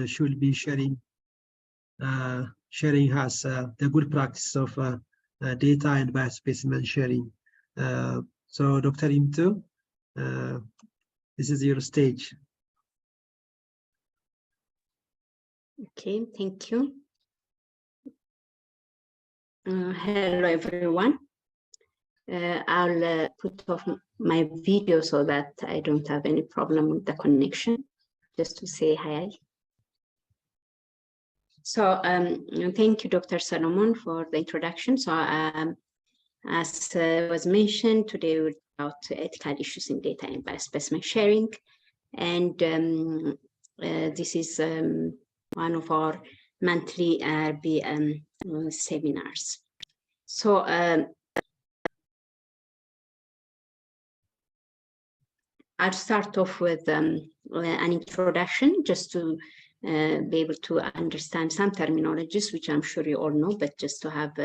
should be sharing has the good practice of data and biospecimen sharing. So Dr. Yimtu, this is your stage. Okay, thank you. Hello, everyone. I'll put off my video so that I don't have any problem with the connection, just to say hi. So thank you, Dr. Solomon, for the introduction. So as was mentioned, today we're about ethical issues in data and biospecimen sharing. And this is one of our monthly RB seminars. So I'll start off with an introduction just to be able to understand some terminologies, which I'm sure you all know, but just to have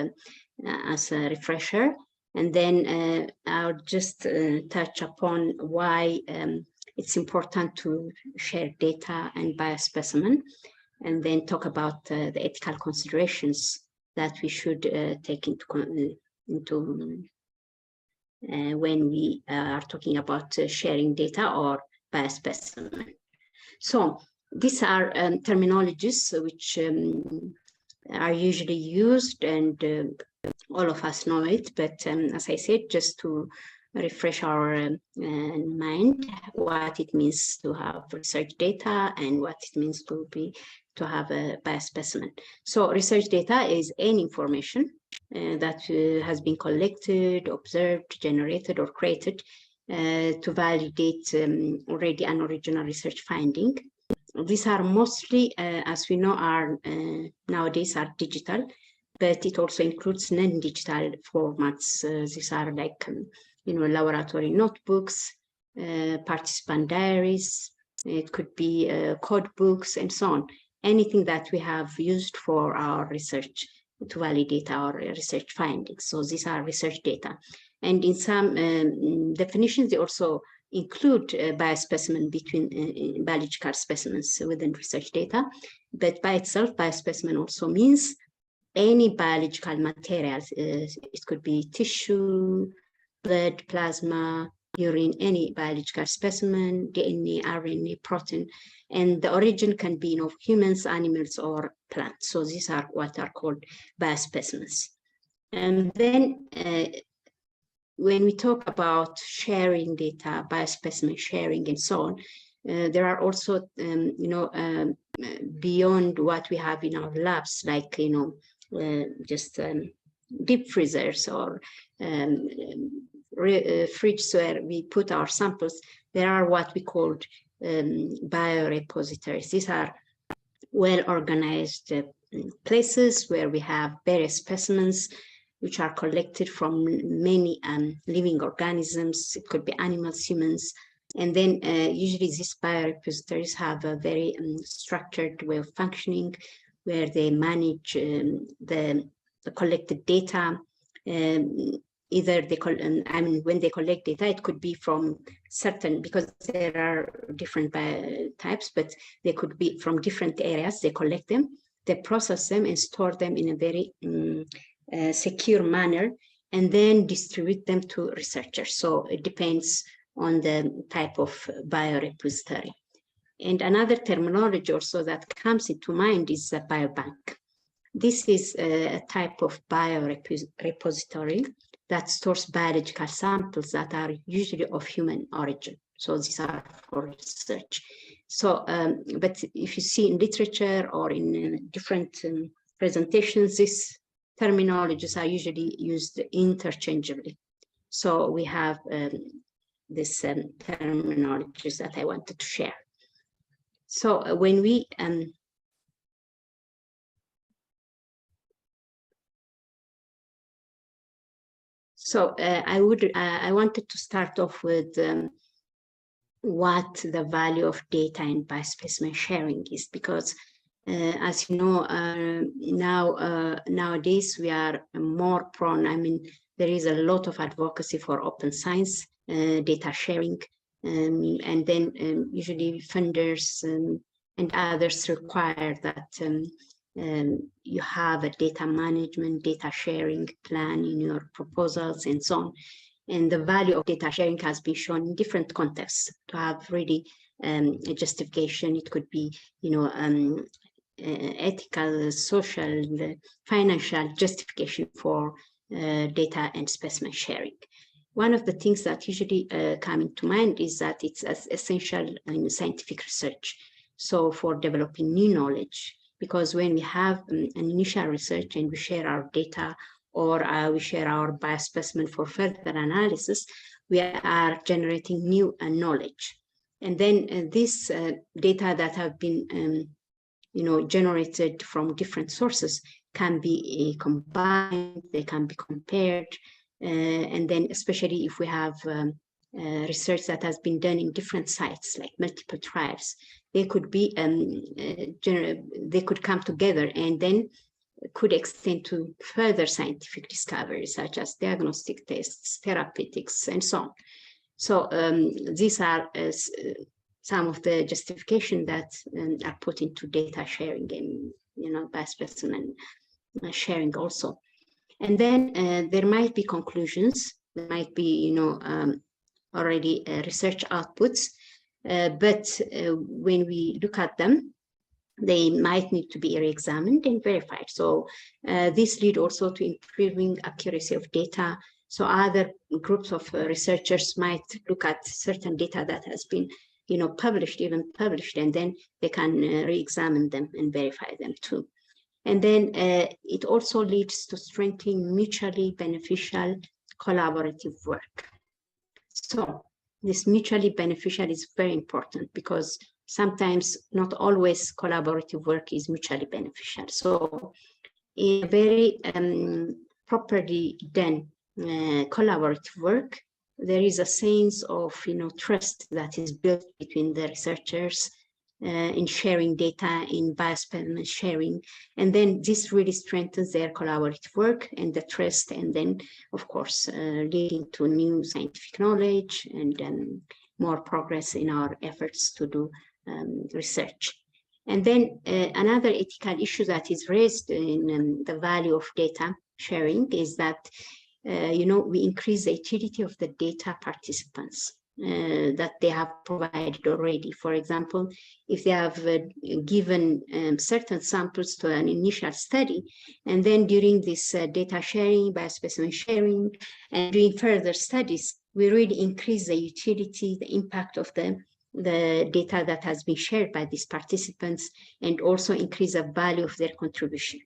as a refresher. And then I'll just touch upon why it's important to share data and biospecimen, and then talk about the ethical considerations that we should take into when we are talking about sharing data or biospecimen. So these are terminologies which are usually used, and all of us know it, but as I said, just to refresh our mind what it means to have research data and what it means to have a biospecimen. So research data is any information that has been collected, observed, generated, or created to validate already an original research finding. These are mostly, as we know, are nowadays are digital, but it also includes non-digital formats. These are like, laboratory notebooks, participant diaries. It could be code books and so on. Anything that we have used for our research to validate our research findings. So these are research data. And in some definitions, they also include biospecimen between biological specimens within research data. But by itself, biospecimen also means any biological materials. It could be tissue, blood, plasma, urine, any biological specimen, DNA, RNA, protein, and the origin can be of humans, animals, or plants. So these are what are called biospecimens. And then when we talk about sharing data, biospecimen sharing, and so on, there are also, beyond what we have in our labs, like, just deep freezers or fridges where we put our samples. There are what we call biorepositories. These are well-organized places where we have various specimens which are collected from many living organisms. It could be animals, humans. And then usually these biorepositories have a very structured way of functioning, where they manage the collected data. Either they when they collect data, it could be from certain, because there are different types, but they could be from different areas. They collect them, they process them, and store them in a very secure manner, and then distribute them to researchers. So it depends on the type of biorepository. And another terminology also that comes into mind is a biobank. This is a type of biorepository that stores biological samples that are usually of human origin. So these are for research. So, but if you see in literature or in different presentations, these terminologies are usually used interchangeably. So we have this terminologies that I wanted to share. So when we I wanted to start off with what the value of data and biospecimen sharing is, because as you know, nowadays we are more prone. I mean, there is a lot of advocacy for open science, data sharing, and then usually funders and others require that you have a data management, data sharing plan in your proposals and so on. And the value of data sharing has been shown in different contexts to have really a justification. It could be, ethical, social, financial justification for data and specimen sharing. One of the things that usually come into mind is that it's essential in scientific research. So for developing new knowledge, because when we have an initial research and we share our data or we share our biospecimen for further analysis, we are generating new knowledge. And then this data that have been generated from different sources can be combined, they can be compared, and then especially if we have research that has been done in different sites, like multiple trials, they could be they could come together and then could extend to further scientific discoveries, such as diagnostic tests, therapeutics, and so on. So these are some of the justification that are put into data sharing and biospecimen sharing also. And then there might be conclusions, there might be already research outputs, but when we look at them, they might need to be re-examined and verified. So this leads also to improving accuracy of data. So other groups of researchers might look at certain data that has been published, and then they can re-examine them and verify them too. And then it also leads to strengthening mutually beneficial collaborative work. So this mutually beneficial is very important, because sometimes not always collaborative work is mutually beneficial. So in a very properly done collaborative work, there is a sense of trust that is built between the researchers in sharing data, in biospecimen sharing, and then this really strengthens their collaborative work and the trust, and then of course leading to new scientific knowledge and more progress in our efforts to do research. And then another ethical issue that is raised in the value of data sharing is that we increase the utility of the data participants that they have provided already. For example, if they have given certain samples to an initial study, and then during this data sharing, biospecimen sharing, and doing further studies, we really increase the utility, the impact of the data that has been shared by these participants, and also increase the value of their contribution.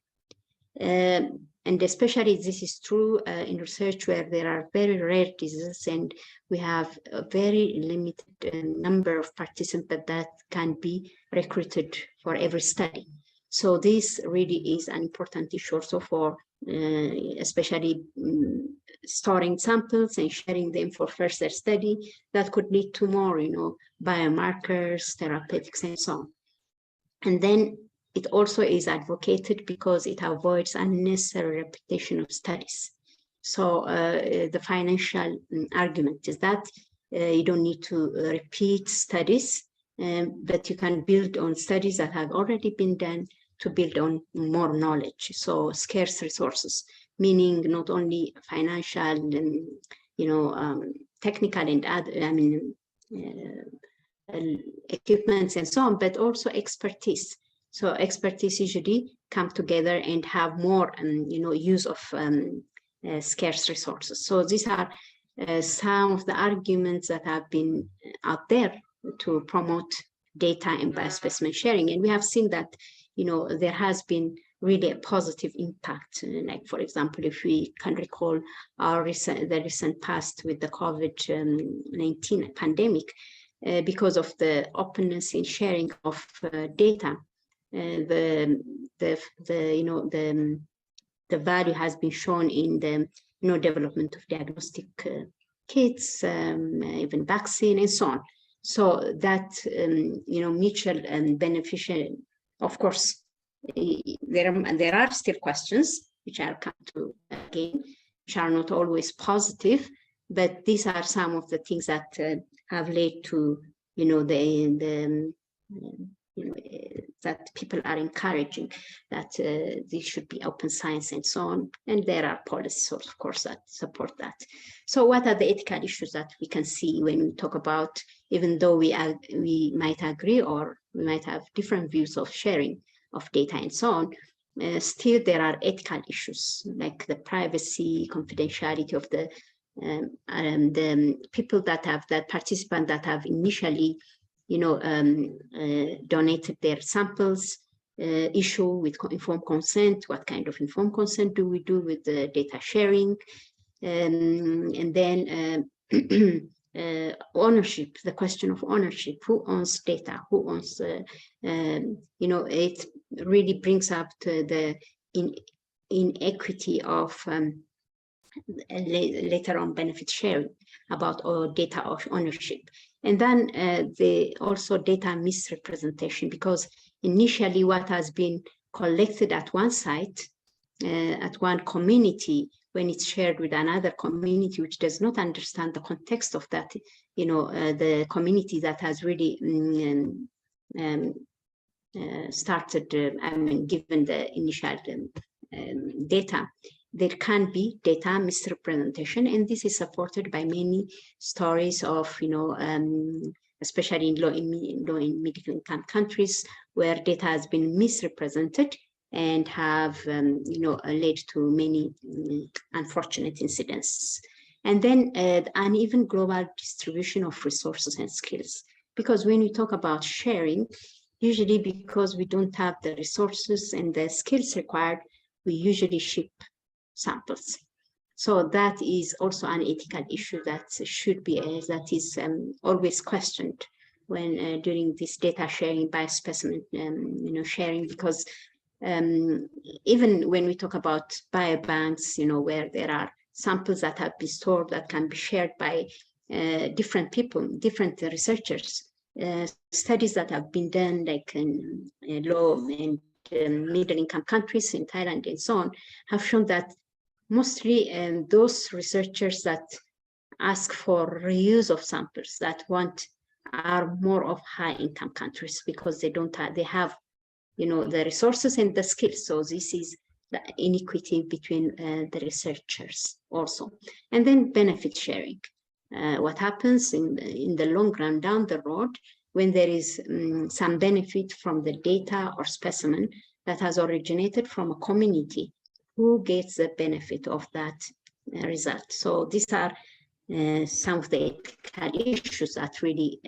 And especially this is true in research where there are very rare diseases and we have a very limited number of participants that can be recruited for every study. So this really is an important issue also for especially storing samples and sharing them for further study that could lead to more, biomarkers, therapeutics, and so on. And then it also is advocated because it avoids unnecessary repetition of studies. So the financial argument is that you don't need to repeat studies, but you can build on studies that have already been done to build on more knowledge. So scarce resources, meaning not only financial and technical and other, equipments and so on, but also expertise. So expertise usually come together and have more, use of scarce resources. So these are some of the arguments that have been out there to promote data and biospecimen sharing. And we have seen that, there has been really a positive impact. Like, for example, if we can recall the recent past with the COVID-19 pandemic, because of the openness in sharing of data, the value has been shown in the development of diagnostic kits, even vaccine, and so on. So that mutual and beneficial. Of course, there are still questions which I'll come to again, which are not always positive, but these are some of the things that have led to the that people are encouraging that this should be open science and so on. And there are policies, of course, that support that. So what are the ethical issues that we can see when we talk about, even though we might agree or we might have different views of sharing of data and so on, still there are ethical issues like the privacy, confidentiality of the people that have, participants that have initially donated their samples, issue with informed consent. What kind of informed consent do we do with the data sharing? And then ownership, the question of ownership, who owns data, who owns, it really brings up to the inequity of later on benefit sharing about data of ownership. And then also data misrepresentation, because initially what has been collected at one site, at one community, when it's shared with another community which does not understand the context of that, the community that has really started, given the initial data, there can be data misrepresentation, and this is supported by many stories of, especially in low and middle income countries, where data has been misrepresented and have, led to many unfortunate incidents. And then uneven global distribution of resources and skills, because when we talk about sharing, usually because we don't have the resources and the skills required, we usually ship samples. So that is also an ethical issue that should be, that is always questioned when during this data sharing, biospecimen sharing, because even when we talk about biobanks, where there are samples that have been stored that can be shared by different people, different researchers, studies that have been done like in low and middle income countries in Thailand and so on, have shown that mostly those researchers that ask for reuse of samples that are more of high income countries, because they have the resources and the skills. So this is the inequity between the researchers also. And then benefit sharing. What happens in the long run down the road when there is some benefit from the data or specimen that has originated from a community, who gets the benefit of that result? So these are some of the ethical issues that really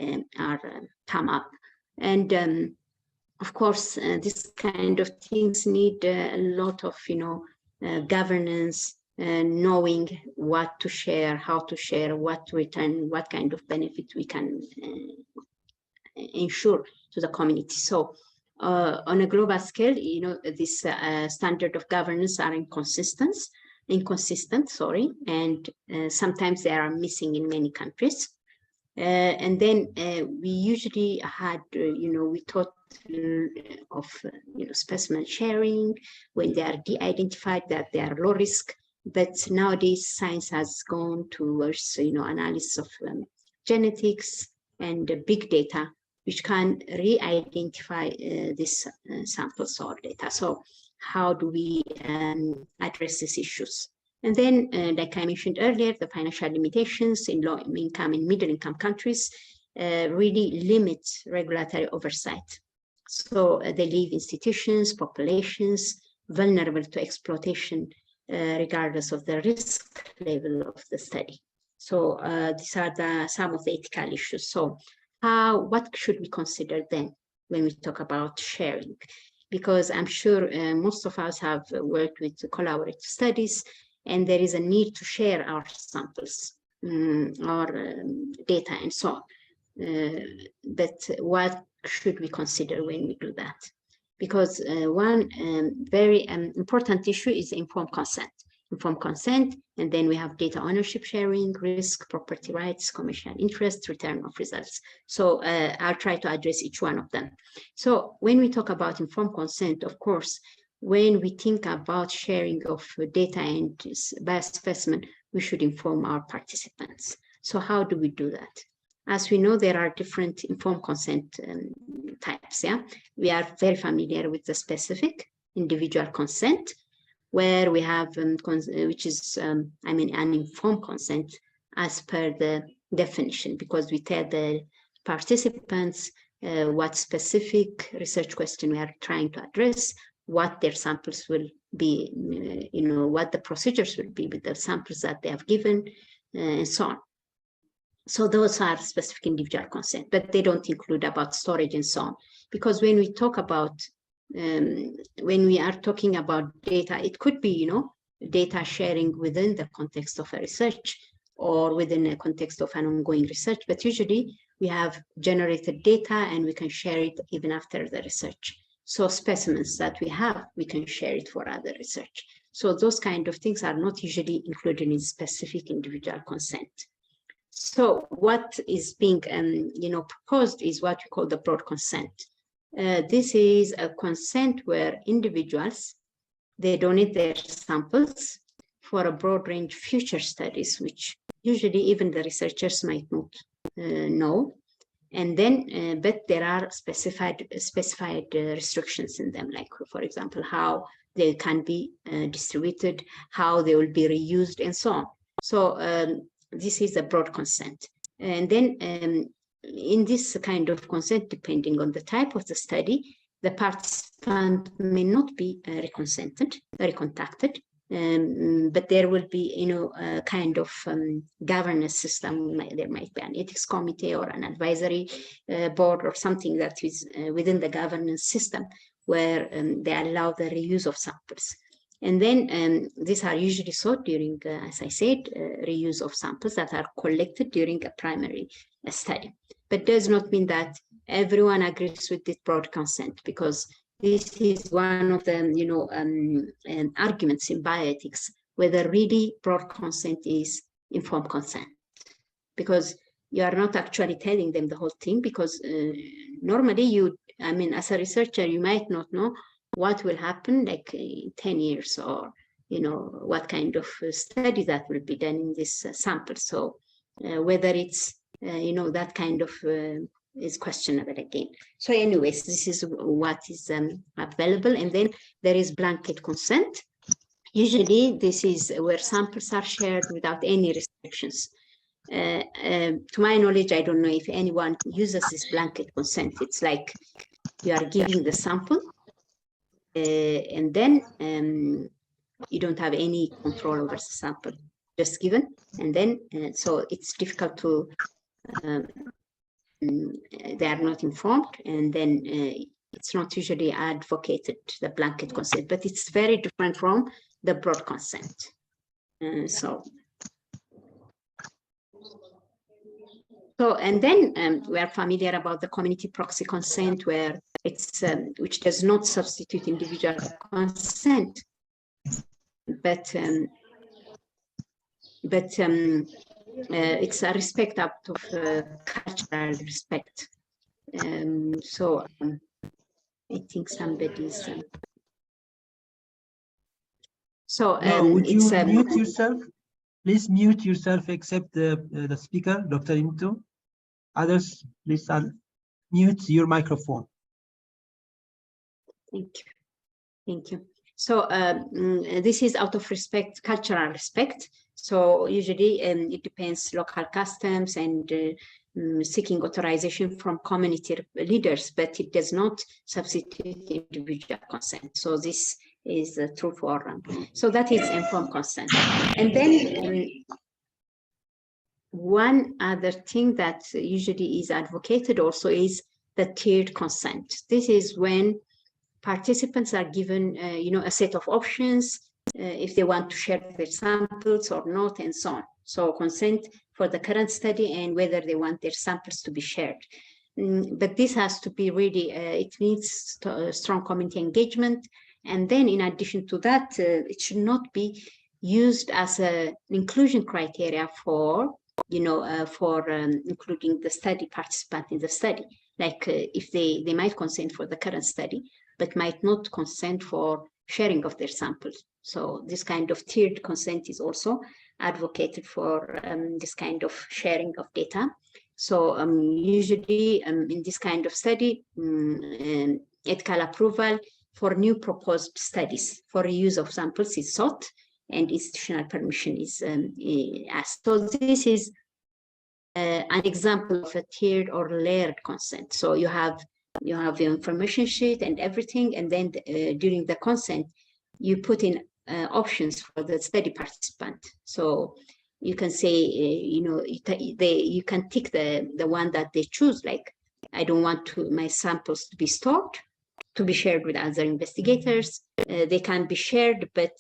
come up. And of course, this kind of things need a lot of, governance, knowing what to share, how to share, what to return, what kind of benefit we can ensure to the community. So on a global scale, this standard of governance are inconsistent, and sometimes they are missing in many countries. And then we usually had, we thought of, specimen sharing when they are de-identified, that they are low risk. But nowadays, science has gone towards, analysis of genetics and big data, which can re-identify these samples or data. So how do we address these issues? And then, like I mentioned earlier, the financial limitations in low income and middle income countries really limit regulatory oversight. So they leave institutions, populations vulnerable to exploitation, regardless of the risk level of the study. So these are some of the ethical issues. So what should we consider then when we talk about sharing? Because I'm sure most of us have worked with collaborative studies, and there is a need to share our samples or data and so on. But what should we consider when we do that? Because one very important issue is informed consent. Informed consent, and then we have data ownership sharing, risk, property rights, commercial interest, return of results. So I'll try to address each one of them. So when we talk about informed consent, of course, when we think about sharing of data and biospecimen, we should inform our participants. So how do we do that? as we know, there are different informed consent types. Yeah, we are very familiar with the specific individual consent, where we have which is an informed consent as per the definition, because we tell the participants what specific research question we are trying to address, what their samples will be, what the procedures will be with the samples that they have given, and so on. So those are specific individual consent, but they don't include about storage and so on. Because when we talk about, when we are talking about data, it could be, data sharing within the context of a research or within a context of an ongoing research. But usually we have generated data and we can share it even after the research. So specimens that we have, we can share it for other research. So those kind of things are not usually included in specific individual consent. So what is being proposed is what we call the broad consent. This is a consent where individuals, they donate their samples for a broad range of future studies, which usually even the researchers might not know. And then, but there are specified restrictions in them, like, for example, how they can be distributed, how they will be reused, and so on. So this is a broad consent. And then in this kind of consent, depending on the type of the study, the participant may not be recontacted, but there will be, a kind of governance system. There might be an ethics committee or an advisory board or something that is within the governance system where they allow the reuse of samples. And then these are usually sought during, as I said, reuse of samples that are collected during a primary study. But does not mean that everyone agrees with this broad consent, because this is one of the arguments in bioethics, whether really broad consent is informed consent, because you are not actually telling them the whole thing, because normally as a researcher, you might not know what will happen like in 10 years or, what kind of study that will be done in this sample. So whether it's, that kind of is questionable again. So anyways, this is what is available. And then there is blanket consent. Usually this is where samples are shared without any restrictions. To my knowledge, I don't know if anyone uses this blanket consent. It's like you are giving the sample and then you don't have any control over the sample, just given. And then, so it's difficult to, they are not informed, and then it's not usually advocated, the blanket consent, but it's very different from the broad consent. So, and then we are familiar about the community proxy consent, where it's which does not substitute individual consent, but it's a respect out of cultural respect. So I think somebody's. Would you mute yourself? Please mute yourself, except the speaker, Dr. Yimtu. Others, please mute your microphone. Thank you. Thank you. So this is out of respect, cultural respect. So usually it depends local customs and seeking authorization from community leaders, but it does not substitute individual consent. So this is true for, so that is informed consent. And then one other thing that usually is advocated also is the tiered consent. This is when participants are given, a set of options if they want to share their samples or not, and so on. So consent for the current study and whether they want their samples to be shared. But this has to be really, it needs strong community engagement. And then in addition to that, it should not be used as an inclusion criteria for, including the study participant in the study. Like if they might consent for the current study, but might not consent for sharing of their samples. So this kind of tiered consent is also advocated for this kind of sharing of data. So usually in this kind of study, ethical approval for new proposed studies for reuse of samples is sought and institutional permission is asked. So this is an example of a tiered or layered consent. So you have the information sheet and everything, and then during the consent, you put in options for the study participant. So you can say, you can tick the one that they choose, like, I don't want my samples to be stored, to be shared with other investigators. They can be shared, but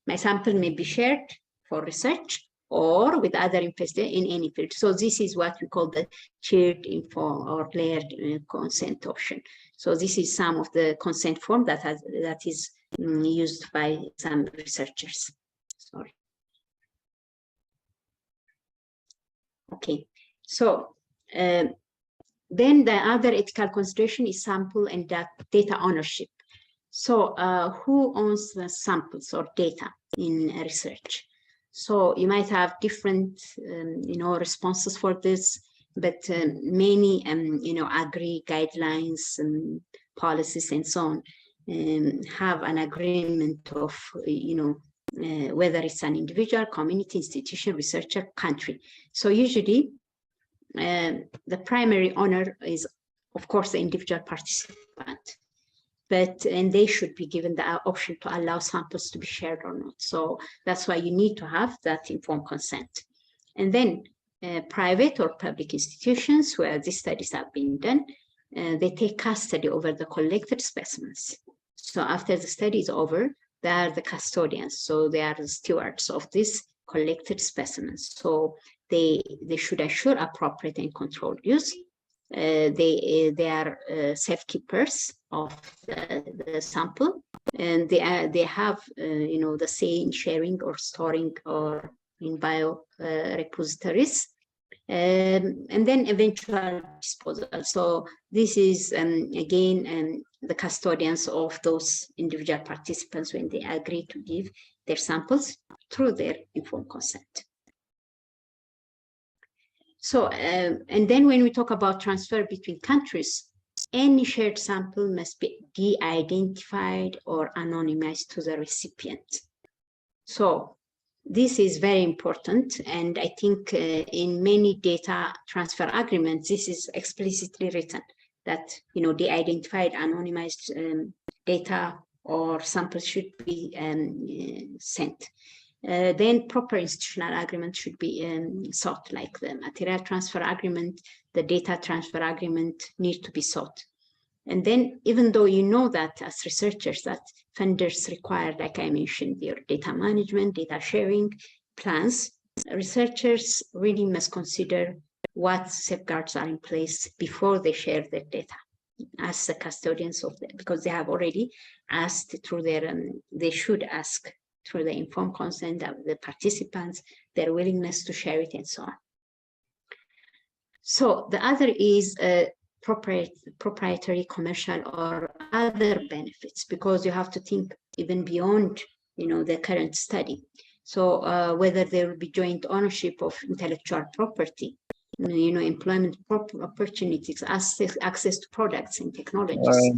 my sample may be shared for research or with other investigators in any field. So this is what we call the tiered info or layered consent option. So this is some of the consent form that is used by some researchers. Sorry. Okay, so then the other ethical consideration is sample and data ownership. So who owns the samples or data in research? So you might have different, responses for this, but many, agree guidelines and policies and so on have an agreement of, whether it's an individual, community, institution, researcher, country. So usually the primary owner is, of course, the individual participant. And they should be given the option to allow samples to be shared or not. So that's why you need to have that informed consent. And then private or public institutions where these studies have been done, they take custody over the collected specimens. So after the study is over, they are the custodians. So they are the stewards of these collected specimens. So they should assure appropriate and controlled use. They are safekeepers of the sample, and they have the say in sharing or storing or in bio repositories, and then eventual disposal. So this is again the custodians of those individual participants when they agree to give their samples through their informed consent. So, and then when we talk about transfer between countries, any shared sample must be de-identified or anonymized to the recipient. So this is very important. And I think in many data transfer agreements, this is explicitly written that, de-identified, anonymized data or samples should be sent. Then proper institutional agreement should be sought, like the material transfer agreement, the data transfer agreement need to be sought. And then even though you know that as researchers that funders require, like I mentioned, your data management, data sharing plans, researchers really must consider what safeguards are in place before they share their data as the custodians of them, because they have already asked through their, they should ask through the informed consent of the participants, their willingness to share it and so on. So the other is proprietary, commercial, or other benefits, because you have to think even beyond, the current study. So whether there will be joint ownership of intellectual property, employment opportunities, access to products and technologies,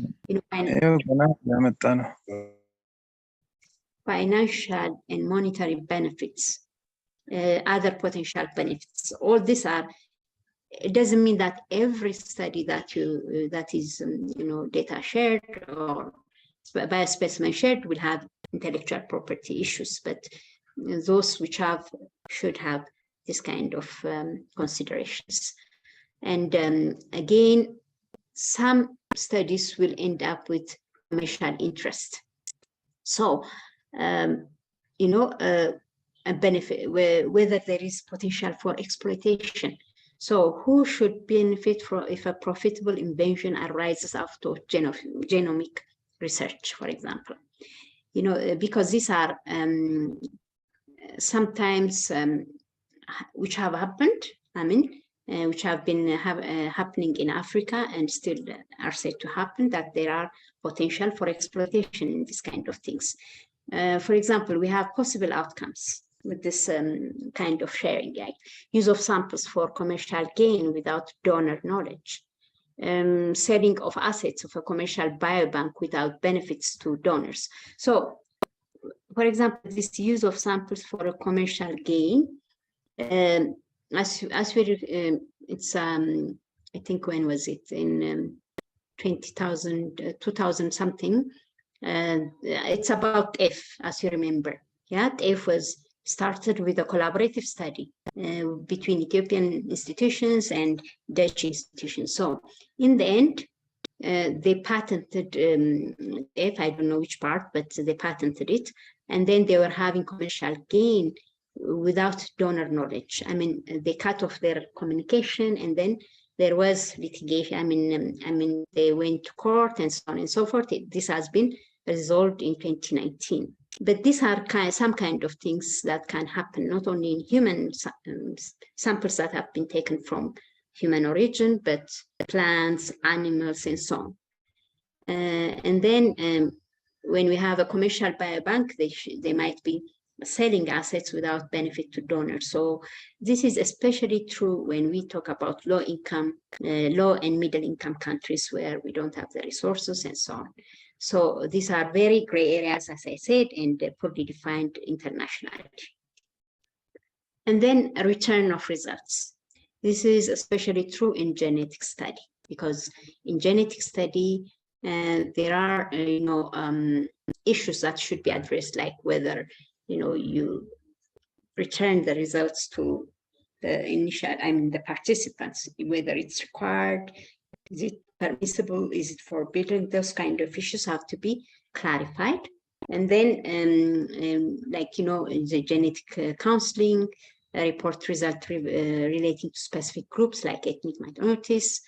financial and monetary benefits, other potential benefits. All these are. It doesn't mean that every study that is data shared or biospecimen shared will have intellectual property issues, but those which should have this kind of considerations. And again, some studies will end up with commercial interest. So, a benefit, whether there is potential for exploitation. So who should benefit if a profitable invention arises out of genomic research, for example? Because these are sometimes which have happened, which have been happening in Africa and still are said to happen, that there are potential for exploitation in this kind of things. For example, we have possible outcomes. with this kind of sharing, like use of samples for commercial gain without donor knowledge, selling of assets of a commercial biobank without benefits to donors. So, for example, this use of samples for a commercial gain, it's I think when was it in 2000 something. It's about F, as you remember. Yeah, F was started with a collaborative study between Ethiopian institutions and Dutch institutions. So in the end, they patented F, I don't know which part, but they patented it. And then they were having commercial gain without donor knowledge. I mean, they cut off their communication, and then there was litigation. I mean, they went to court and so on and so forth. This has been resolved in 2019. But these are some kind of things that can happen, not only in human samples that have been taken from human origin, but plants, animals, and so on. And then when we have a commercial biobank, they might be selling assets without benefit to donors. So this is especially true when we talk about low and middle income countries where we don't have the resources and so on. So these are very gray areas, as I said, and poorly defined internationally. And then a return of results. This is especially true in genetic study, because in genetic study, there are, issues that should be addressed, like whether, you return the results to the initial, the participants, whether it's required, is it permissible, is it forbidden? Those kind of issues have to be clarified. And then, the genetic counseling, report result relating to specific groups like ethnic minorities,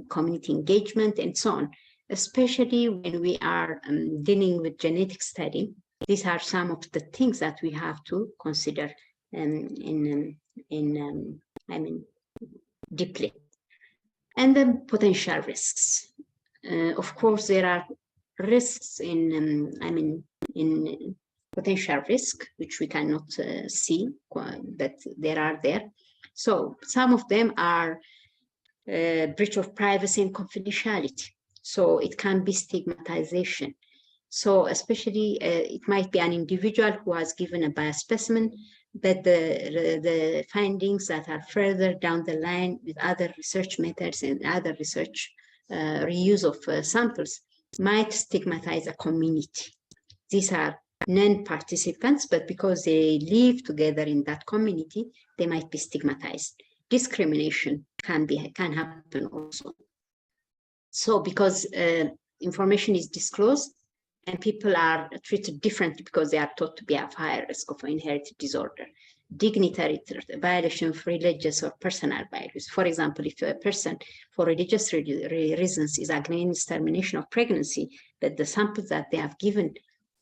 community engagement, and so on. Especially when we are dealing with genetic study, these are some of the things that we have to consider deeply. And then potential risks. Of course, there are risks in potential risk, which we cannot see, but there are there. So some of them are breach of privacy and confidentiality. So it can be stigmatization. So especially it might be an individual who has given a biospecimen, but the findings that are further down the line with other research methods and other research reuse of samples might stigmatize a community. These are non-participants, but because they live together in that community, they might be stigmatized. Discrimination can happen also. So because information is disclosed and people are treated differently because they are thought to be at higher risk of inherited disorder, dignitary violation of religious or personal values. For example, if a person for religious reasons is against termination of pregnancy, but the sample that they have given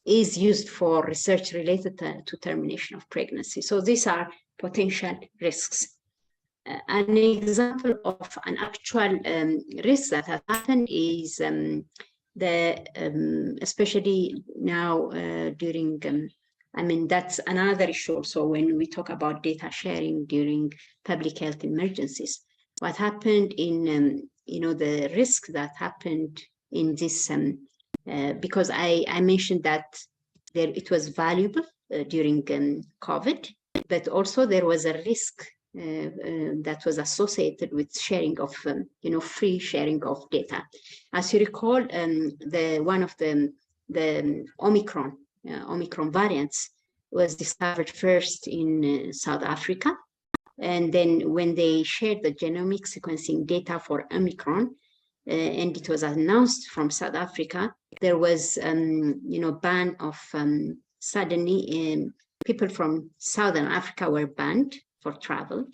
is used for research related to termination of pregnancy. So these are potential risks. An example of an actual risk that has happened is especially now during, that's another issue. So when we talk about data sharing during public health emergencies, what happened in, the risk that happened in this, because I mentioned that it was valuable during COVID, but also there was a risk that was associated with sharing of, free sharing of data. As you recall, one of the Omicron variants was discovered first in South Africa. And then when they shared the genomic sequencing data for Omicron, and it was announced from South Africa, there was, ban of suddenly people from Southern Africa were banned for travel.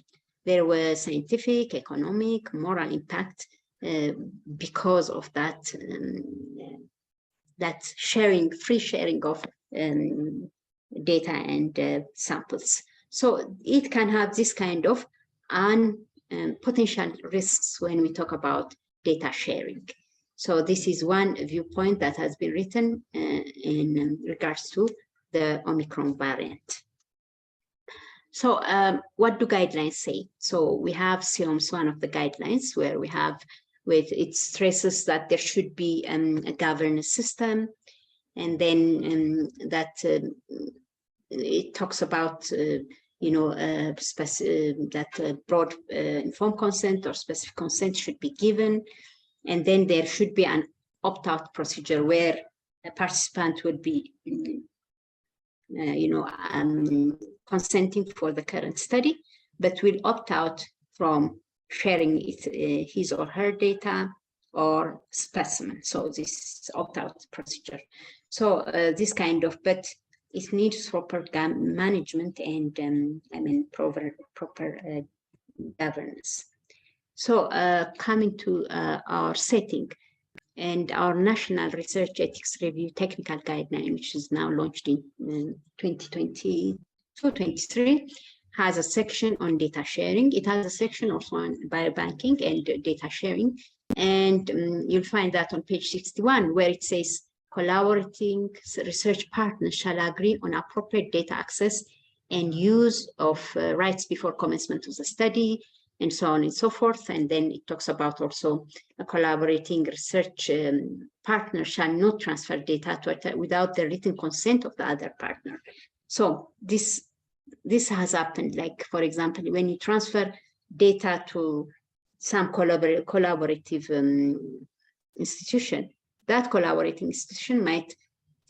There was scientific, economic, moral impact because of that, free sharing of data and samples. So it can have this kind of potential risks when we talk about data sharing. So this is one viewpoint that has been written in regards to the Omicron variant. So what do guidelines say? So we have COMS, one of the guidelines, where we have, with it stresses that there should be a governance system, and then that it talks about that broad informed consent or specific consent should be given, and then there should be an opt-out procedure where a participant would be consenting for the current study, but will opt out from sharing his or her data or specimen. So this opt-out procedure. So this kind of, but it needs proper management and proper governance. So coming to our setting, and our National Research Ethics Review Technical Guideline, which is now launched in 2022-23, has a section on data sharing. It has a section also on biobanking and data sharing. And you'll find that on page 61, where it says, collaborating research partners shall agree on appropriate data access and use of rights before commencement of the study, and so on and so forth. And then it talks about also a collaborating research partner shall not transfer data without the written consent of the other partner. So this has happened, like, for example, when you transfer data to some collaborative institution, that collaborating institution might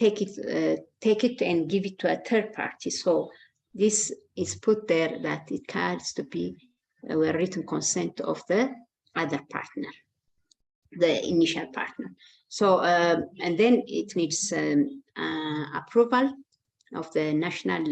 take it and give it to a third party. So this is put there that it has to be with written consent of the other partner, the initial partner. So, and then it needs approval of the National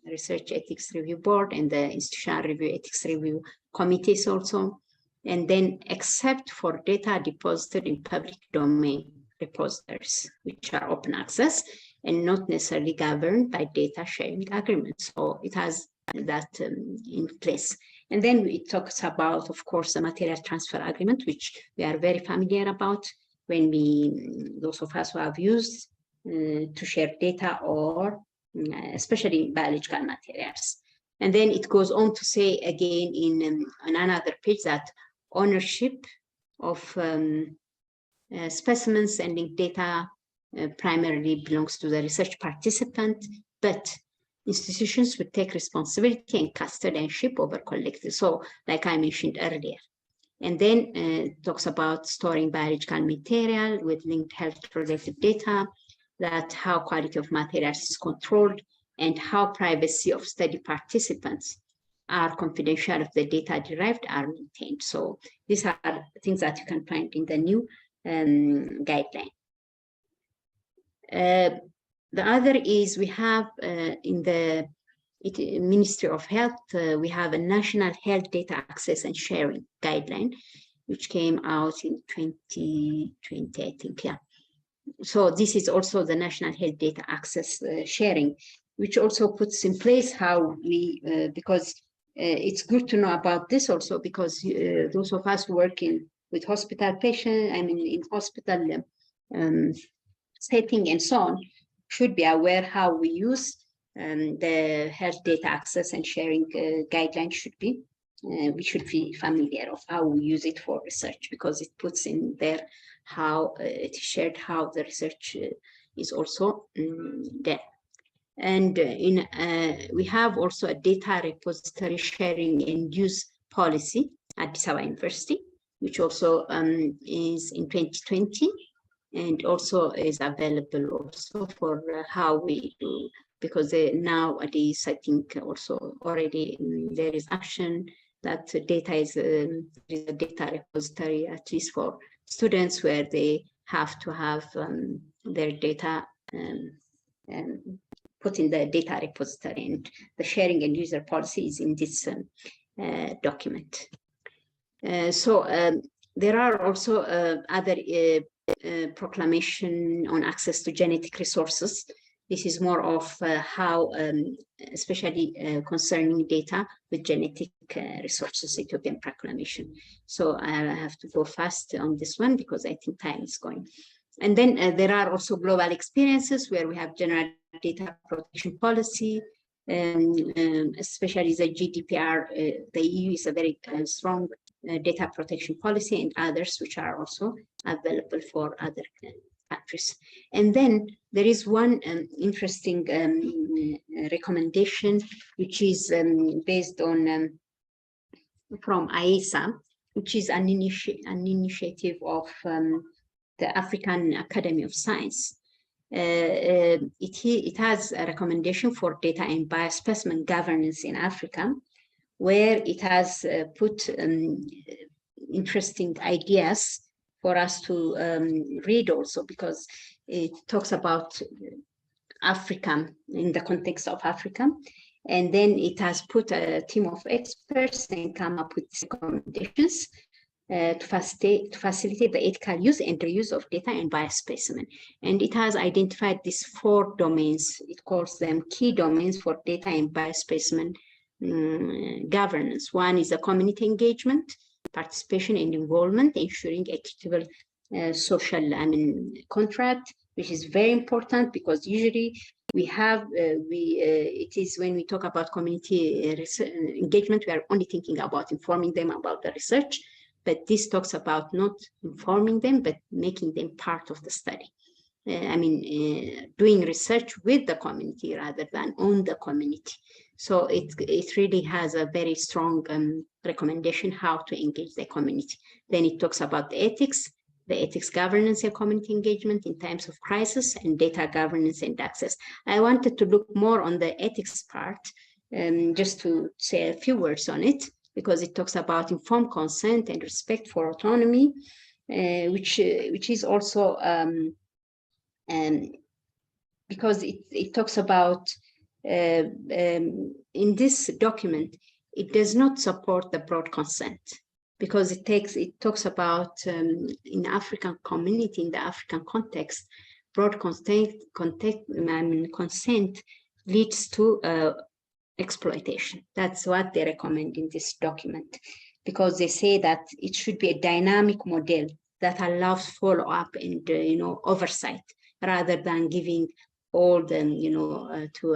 Research Ethics Review Board and the Institutional Review Ethics Review Committees also. And then except for data deposited in public domain repositories, which are open access and not necessarily governed by data sharing agreements. So it has that in place. And then it talks about, of course, the material transfer agreement, which we are very familiar about when those of us who have used to share data or especially biological materials. And then it goes on to say again in another page that ownership of specimens and linked data primarily belongs to the research participant, but institutions would take responsibility and custodianship over collected. So, like I mentioned earlier. And then it talks about storing biological material with linked health-related data, that how quality of materials is controlled, and how privacy of study participants are confidential of the data derived are maintained. So these are things that you can find in the new guideline. The other is we have in the Ministry of Health, we have a National Health Data Access and Sharing Guideline, which came out in 2020, I think, yeah. So this is also the National Health Data Access Sharing, which also puts in place how we, because it's good to know about this also, because those of us working with hospital patients, I mean, in hospital setting and so on, should be aware how we use the health data access and sharing guidelines should be. We should be familiar of how we use it for research, because it puts in there how it is shared, how the research is also there. And we have also a data repository sharing and use policy at Addis Ababa University, which also is in 2020, and also is available also for how we do, because nowadays I think also already there is action that data is a data repository, at least for students, where they have to have their data put in the data repository, and the sharing and user policy is in this document. So there are also other proclamation on access to genetic resources. This is more of how, especially concerning data with genetic resources, Ethiopian proclamation. So I have to go fast on this one because I think time is going. And then there are also global experiences where we have general data protection policy, especially the GDPR. The EU is a very strong data protection policy, and others which are also available for other countries. And then there is one interesting recommendation, which is based on from AISA, which is an initiative of the African Academy of Science. It has a recommendation for data and biospecimen governance in Africa, where it has put interesting ideas for us to read also, because it talks about Africa in the context of Africa. And then it has put a team of experts and come up with recommendations to facilitate the ethical use and reuse of data and biospecimen. And it has identified these 4 domains. It calls them key domains for data and biospecimen governance. One is the community engagement, participation and involvement, ensuring equitable social contract, which is very important, because usually we have, it is when we talk about community engagement, we are only thinking about informing them about the research, but this talks about not informing them, but making them part of the study. Doing research with the community rather than on the community. So it really has a very strong recommendation how to engage the community. Then it talks about the ethics governance and community engagement in times of crisis, and data governance and access. I wanted to look more on the ethics part, just to say a few words on it, because it talks about informed consent and respect for autonomy, which is also, because it talks about, in this document, it does not support the broad consent, because it talks about in African community, in the African context, broad consent leads to exploitation. That's what they recommend in this document, because they say that it should be a dynamic model that allows follow-up and oversight, rather than giving all them to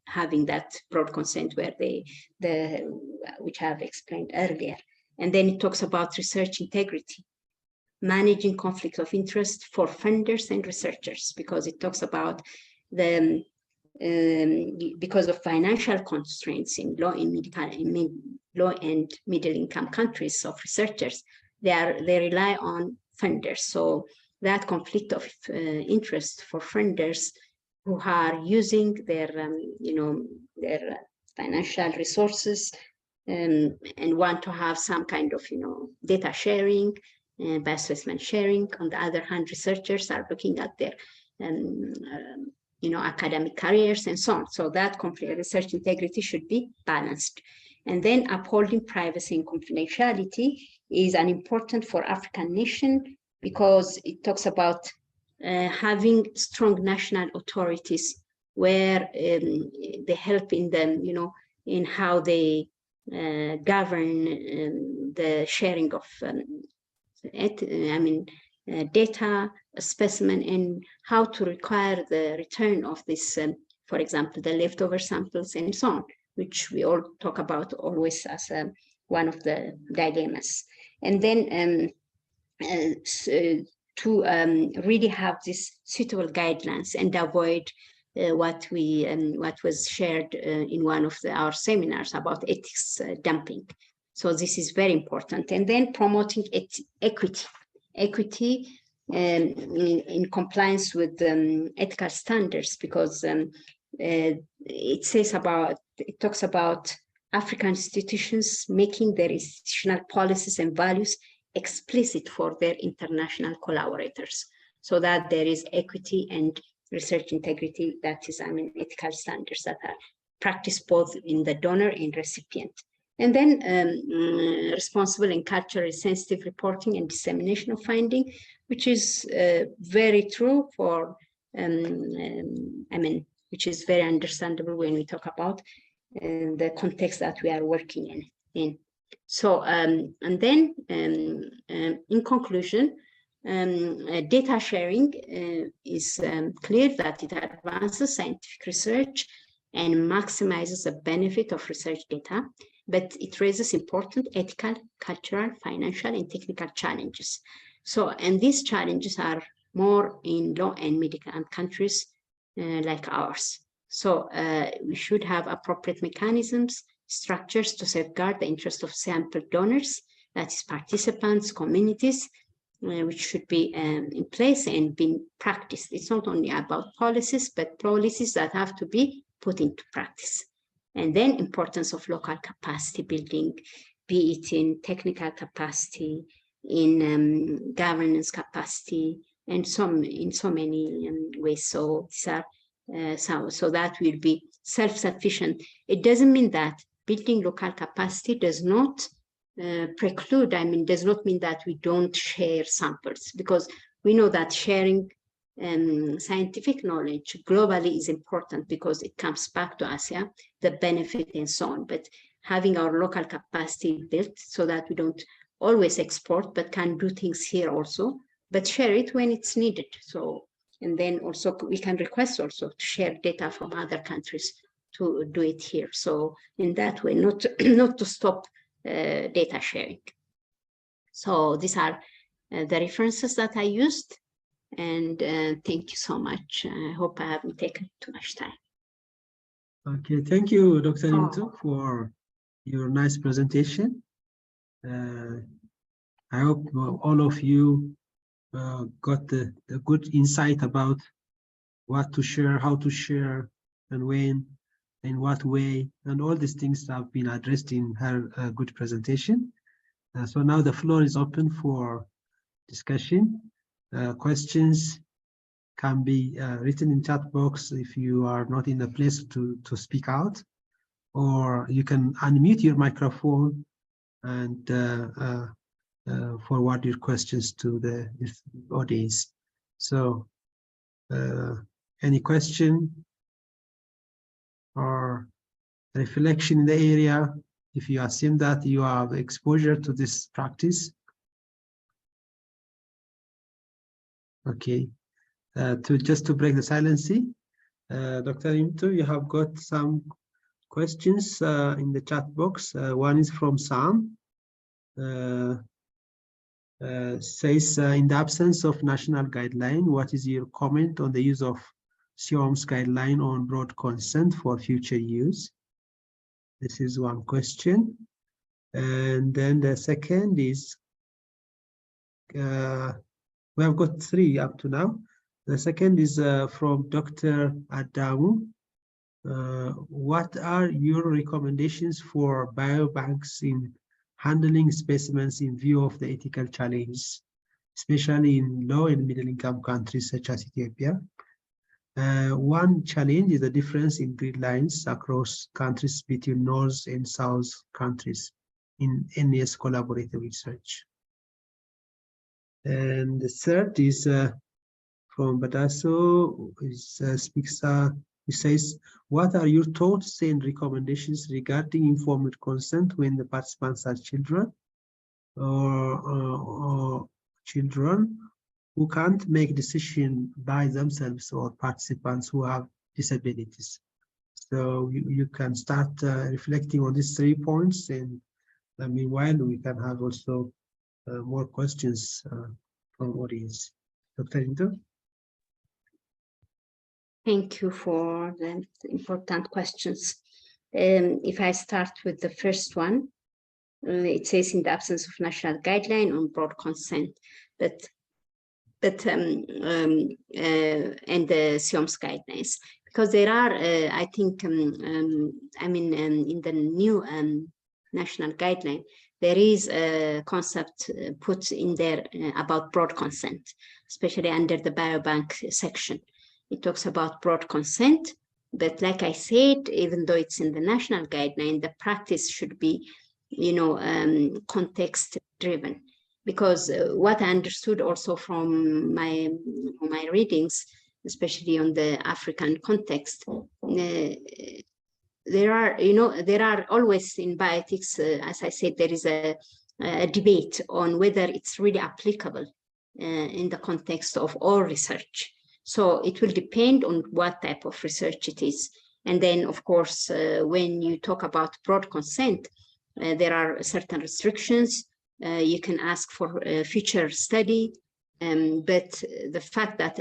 having that broad consent where which I have explained earlier. And then it talks about research integrity, managing conflict of interest for funders and researchers, because it talks about the because of financial constraints in low and middle income countries of researchers, they rely on funders. So that conflict of interest for funders who are using their their financial resources and want to have some kind of data sharing, biospecimen sharing. On the other hand, researchers are looking at their academic careers and so on. So that research integrity should be balanced. And then upholding privacy and confidentiality is an important for African nation, because it talks about having strong national authorities where they help in them, in how they govern the sharing of data, specimen, and how to require the return of this, for example, the leftover samples and so on, which we all talk about always as one of the dilemmas. And then to really have these suitable guidelines and avoid what was shared in one of our seminars about ethics dumping. So this is very important. And then promoting equity in compliance with ethical standards, because it talks about African institutions making their institutional policies and values explicit for their international collaborators, so that there is equity and research integrity, that is, ethical standards that are practiced both in the donor and recipient. And then responsible and culturally sensitive reporting and dissemination of finding, which is very true for, which is very understandable when we talk about the context that we are working in. So, and then in conclusion, data sharing is clear that it advances scientific research and maximizes the benefit of research data, but it raises important ethical, cultural, financial, and technical challenges. So, and these challenges are more in low and middle income countries like ours. So we should have appropriate mechanisms, structures to safeguard the interest of sample donors, that is participants, communities, which should be in place and being practiced. It's not only about policies, but policies that have to be put into practice. And then importance of local capacity building, be it in technical capacity, in governance capacity, and in so many ways. So these are so that will be self-sufficient. It doesn't mean that building local capacity does not preclude, does not mean that we don't share samples, because we know that sharing scientific knowledge globally is important because it comes back to us, the benefit and so on. But having our local capacity built so that we don't always export, but can do things here also, but share it when it's needed. So, and then also we can request also to share data from other countries to do it here. So in that way, not to stop data sharing. So these are the references that I used. And thank you so much. I hope I haven't taken too much time. Okay, thank you, Dr. Yimtu, for your nice presentation. I hope all of you got the good insight about what to share, how to share, and when, in what way, and all these things have been addressed in her good presentation. So now the floor is open for discussion. Questions can be written in chat box if you are not in a place to speak out, or you can unmute your microphone and forward your questions to the audience. So any question or reflection in the area, if you assume that you have exposure to this practice? Okay, just to break the silence, Dr. Yimtu, you have got some questions in the chat box. One is from Sam. Says, in the absence of national guideline, what is your comment on the use of SIOM's guideline on broad consent for future use? This is one question. And then the second is, we have got three up to now. The second is from Dr. Adamu. What are your recommendations for biobanks in handling specimens in view of the ethical challenges, especially in low and middle income countries such as Ethiopia? One challenge is the difference in grid lines across countries between North and South countries in NS collaborative research. And the third is from Badaso, he says, what are your thoughts and recommendations regarding informed consent when the participants are children or children who can't make decisions by themselves, or participants who have disabilities? So you can start reflecting on these 3 points, and meanwhile we can have also more questions from audience. Dr. Yimtu? Thank you for the important questions. If I start with the first one, it says in the absence of national guideline on broad consent, and the SIOM's guidelines, because there are, I think, in the new national guideline, there is a concept put in there about broad consent, especially under the biobank section. It talks about broad consent, but like I said, even though it's in the national guideline, the practice should be, context driven. Because what I understood also from my readings, especially on the African context, there are always in bioethics, as I said, there is a debate on whether it's really applicable in the context of all research. So it will depend on what type of research it is. And then, of course, when you talk about broad consent, there are certain restrictions. You can ask for future study, but the fact that,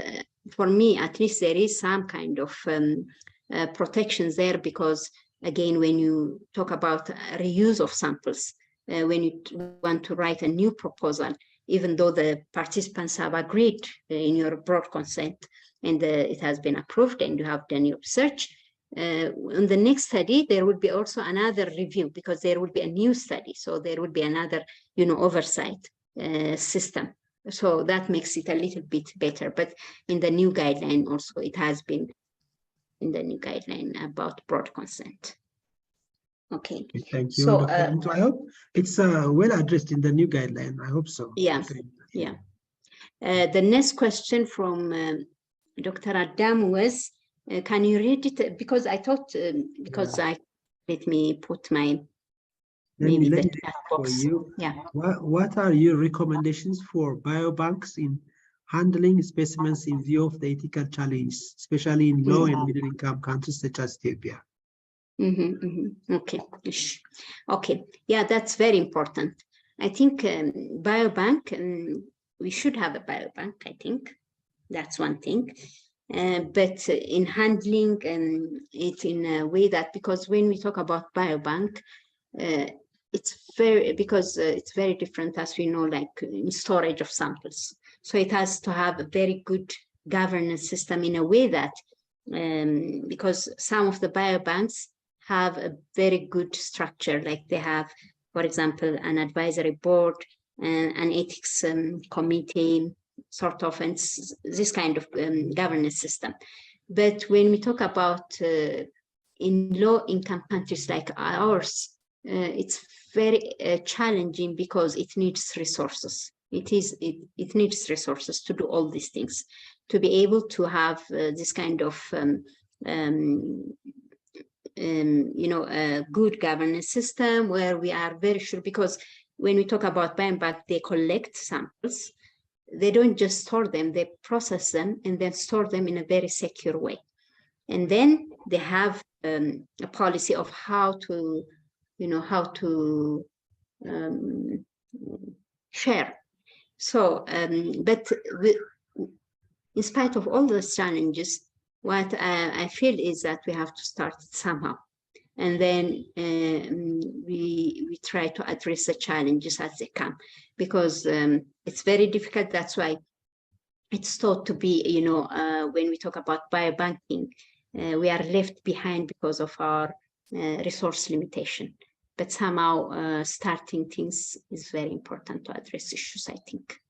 for me, at least there is some kind of protections there, because, again, when you talk about reuse of samples, when you want to write a new proposal, even though the participants have agreed in your broad consent and it has been approved and you have done your research, in the next study, there will be also another review, because there will be a new study. So there will be another, oversight system. So that makes it a little bit better. But in the new guideline also, it has been in the new guideline about broad consent. Okay. Thank you, So, Dr. Into. I hope it's well addressed in the new guideline. I hope so. Yeah. Yeah. The next question from Dr. Adam was, can you read it? Because I thought, let me put my, let me read it chat for box. you. Yeah. What are your recommendations for biobanks in handling specimens in view of the ethical challenges, especially in low and middle income countries such as Ethiopia? Okay. Okay. Yeah, that's very important. I think biobank, we should have a biobank, I think. That's one thing. But in handling it in a way that, because when we talk about biobank, it's very different, as we know, like in storage of samples. So it has to have a very good governance system in a way that, because some of the biobanks have a very good structure, like they have, for example, an advisory board and an ethics committee, sort of, and this kind of governance system. But when we talk about in low-income countries like ours, it's very challenging, because it needs resources. It needs resources to do all these things, to be able to have this kind of a good governance system where we are very sure, because when we talk about biobank, they collect samples. They don't just store them, they process them and then store them in a very secure way. And then they have a policy of how to share. So, but in spite of all those challenges, what I feel is that we have to start somehow. And then we try to address the challenges as they come, because it's very difficult. That's why it's thought to be, when we talk about biobanking, we are left behind because of our resource limitation. But somehow starting things is very important to address issues, I think.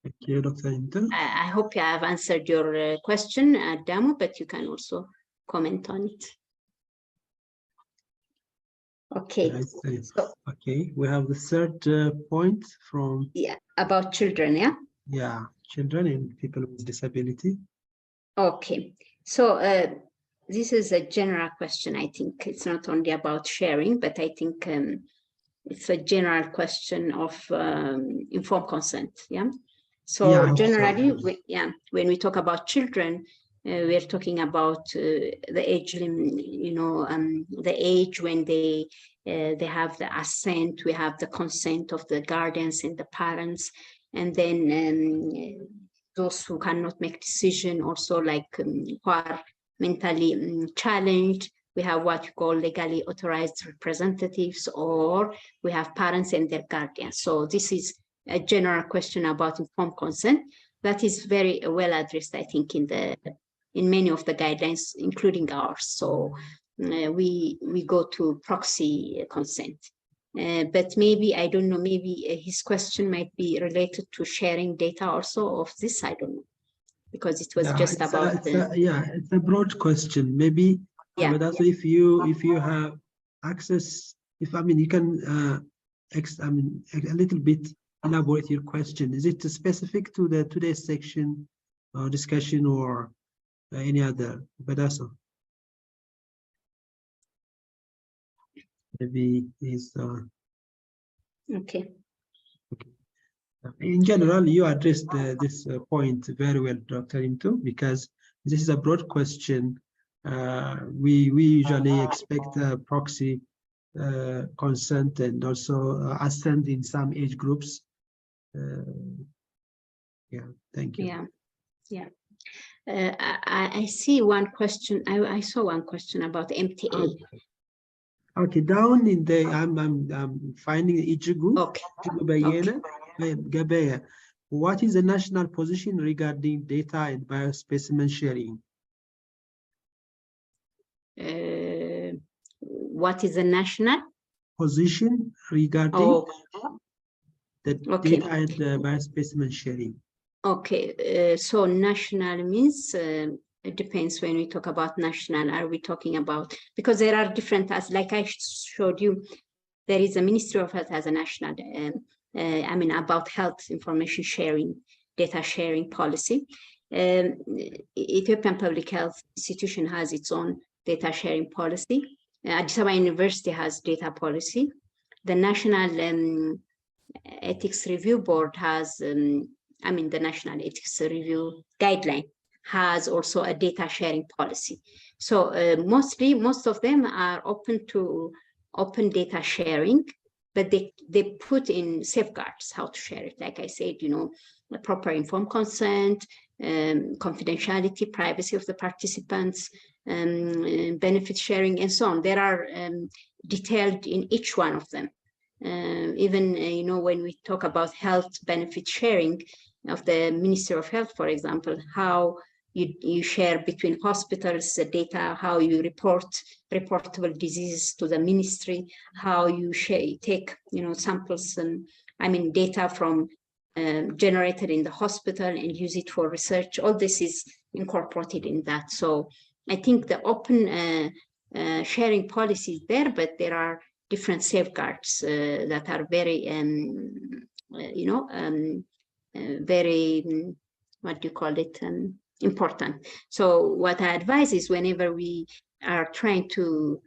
Thank you, Dr. Intel. I hope I have answered your question, Damu, but you can also comment on it. Okay. So, okay, we have the third point from... Yeah, about children, yeah? Yeah, children and people with disability. Okay, so this is a general question. I think it's not only about sharing, but I think it's a general question of informed consent, yeah? So yeah, generally, when we talk about children, we're talking about the age limit, the age when they have the assent, we have the consent of the guardians and the parents, and then those who cannot make decision, also like who are mentally challenged. We have what you call legally authorized representatives, or we have parents and their guardians. So this is a general question about informed consent that is very well addressed, I think, in many of the guidelines, including ours. So we go to proxy consent. But maybe, I don't know, maybe his question might be related to sharing data also of this, I don't know, because it was just about... it's a broad question, maybe. Yeah. But also if you have access, you can, a little bit elaborate your question. Is it specific to the today's section or discussion, or any other? But also maybe is okay. In general, you addressed this point very well, Dr. Into, because this is a broad question we usually expect proxy consent and also assent in some age groups. Yeah, thank you. Yeah. I see one question. I saw one question about MTA. Okay, down in the I'm finding Ijugu. Okay. What is the national position regarding data and biospecimen sharing? What is the national position regarding the data and biospecimen sharing? Okay, so national means it depends when we talk about national. Are we talking about, because there are different, as like I showed you, there is a Ministry of Health has a national, I mean, about health information sharing, data sharing policy. Ethiopian Public Health Institution has its own data sharing policy. Addis Ababa University has data policy. The National Ethics Review Board has, I mean, the National Ethics Review Guideline has also a data sharing policy. So most of them are open to open data sharing, but they put in safeguards how to share it. Like I said, you know, the proper informed consent, confidentiality, privacy of the participants, benefit sharing, and so on. There are detailed in each one of them. Even, you know, when we talk about health benefit sharing of the Ministry of Health, for example, how you share between hospitals the data, how you report reportable diseases to the ministry, how you take, you know, samples and, I mean, data from generated in the hospital and use it for research. All this is incorporated in that. So I think the open sharing policy is there, but there are different safeguards that are very, you know, very, what do you call it, important. So what I advise is whenever we are trying to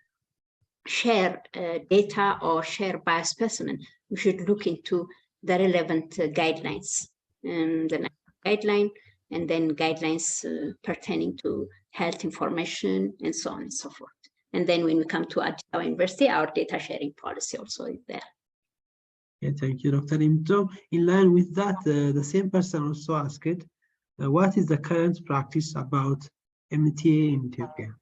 share data or share biospecimen, we should look into the relevant guidelines, the guideline, and then guidelines pertaining to health information and so on and so forth. And then when we come to Addis Ababa University, our data sharing policy also is there. Yeah, thank you, Dr. Yimtu. In line with that, the same person also asked, what is the current practice about MTA in Ethiopia?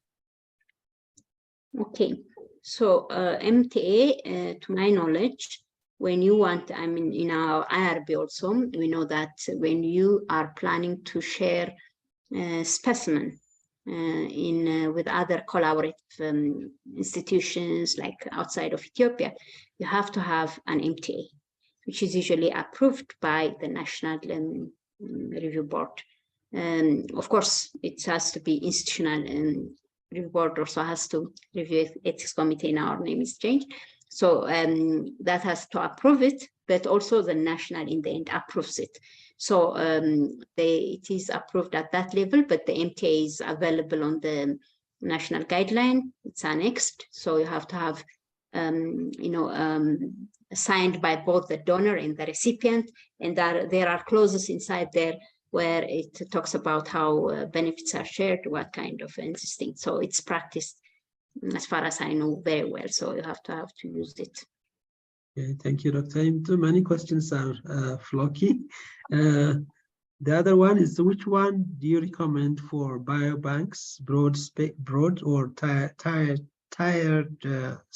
Okay, so MTA, to my knowledge, when you want, I mean, in our IRB also, we know that when you are planning to share specimen with other collaborative institutions like outside of Ethiopia, you have to have an MTA, which is usually approved by the National Review Board. Of course, it has to be institutional, and Review Board also has to review ethics committee, and our name is changed. So that has to approve it, but also the national in the end approves it. So it is approved at that level, but the MTA is available on the national guideline. It's annexed, so you have to have, you know, signed by both the donor and the recipient, and there are clauses inside there where it talks about how benefits are shared, what kind of things. So it's practiced, as far as I know, very well. So you have to use it. Okay, thank you, Dr. Yimtu. Many questions are flocky. The other one is, which one do you recommend for biobanks, broad or tiered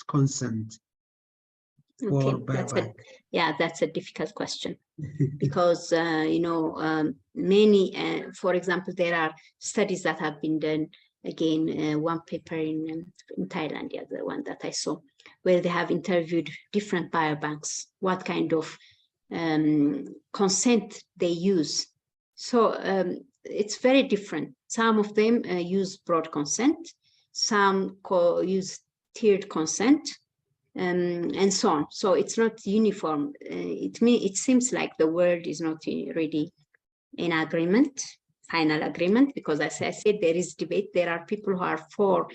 consent? Okay, that's a difficult question because you know, many, for example, there are studies that have been done. Again, one paper in Thailand, the other one that I saw, where they have interviewed different biobanks, what kind of consent they use. So it's very different. Some of them use broad consent, some use tiered consent, and so on. So it's not uniform. It seems like the world is not really in agreement, final agreement, because as I said, there is debate. There are people who are for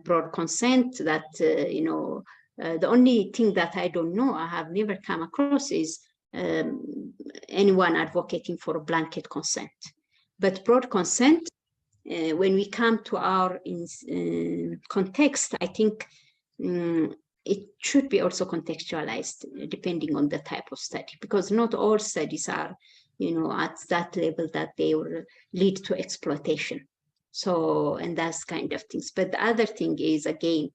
broad consent that, you know, the only thing that I don't know, I have never come across is anyone advocating for a blanket consent. But broad consent when we come to our context, I think it should be also contextualized depending on the type of study, because not all studies are, at that level that they will lead to exploitation. So, and that's kind of things. But the other thing is, again,